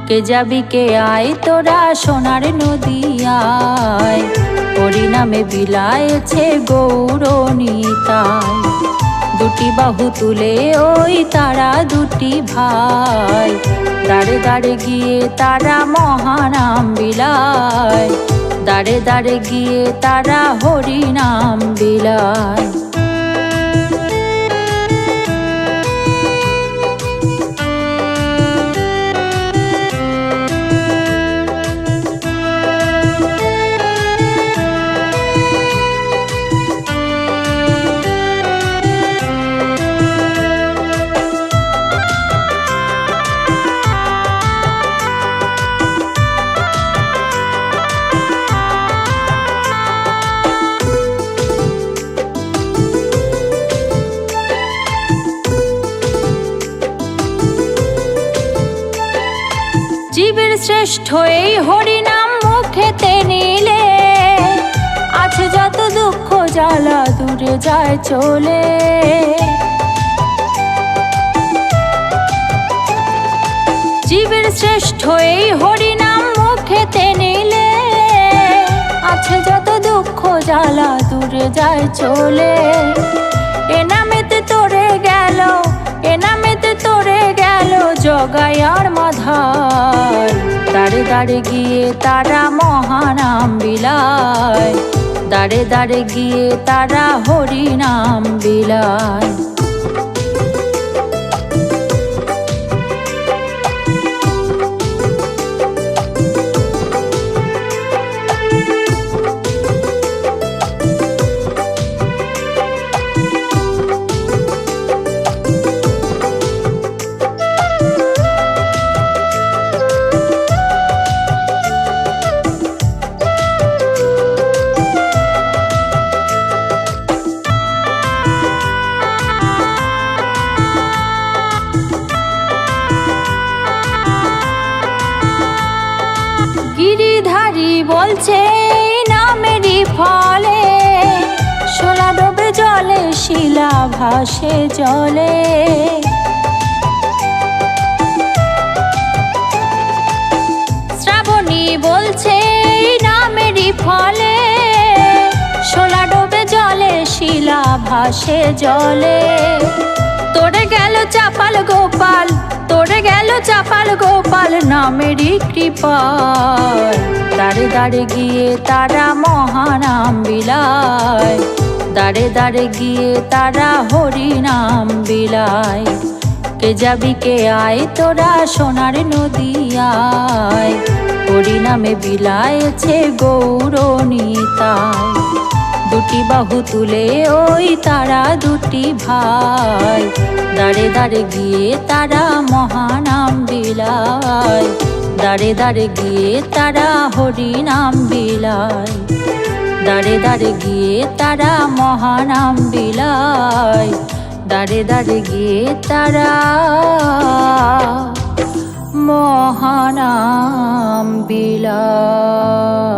কে যাবি কে আয় তোরা সোনার নদী আয়, হরিনামে বিলায়েছে গৌরনীতায়। দুটি বাহু তুলে ওই তারা দুটি ভাই, দাঁড়ে দাঁড়ে গিয়ে তারা মহানাম বিলায়, দাঁড়ে দাঁড়ে গিয়ে তারা হরিনাম বিলায়। জীবের শ্রেষ্ঠ এই হরিনাম মুখেতে নিলে, আছে যত দুঃখ জ্বালা দূরে যায় চলে। জীবের শ্রেষ্ঠ এই হরিনাম মুখেতে নিলে, আছে যত দুঃখ জ্বালা দূরে যায় চলে। এ নামেতে তোরে গেল, এ নামেতে তোরে গেল জগাই আর মাধার, দাঁড়ে দাঁড়ে গিয়ে তারা মহানাম বিলায়, দাঁড়ে দাঁড়ে গিয়ে তারা হরিনাম বিলায়। গিরিধারী বলছে নামেরই ফলে, শোলা ডোবে জলে শিলা ভাসে জলে। শ্রাবণী বলছে নামেরই ফলে, শোলা ডোবে জলে শিলা ভাসে জলে। তোরে গেল চাপাল গোপাল, তোরে গেল চাপাল গোপাল নামেরই কৃপায়, দাঁড়ে দাঁড়ে গিয়ে তারা মহানাম বিলায়, দাঁড়ে দাঁড়ে গিয়ে তারা হরিনাম বিলায়। কে যাবি কে আয় তোরা সোনার নদী আয়, হরিনামে বিলায়েছে গৌরনীতায়। দুটি বাহু তুলে ওই তারা দুটি ভাই, দাঁড়ে দাঁড়ে গিয়ে তারা মহানাম বিলায়, দাঁড়ে দাঁড়ে গিয়ে তারা হরিনাম বিলায়, দাঁড়ে দাঁড়ে গিয়ে তারা মহানাম বিলায়, দাঁড়ে দাঁড়ে গিয়ে তারা মহানাম বিলায়।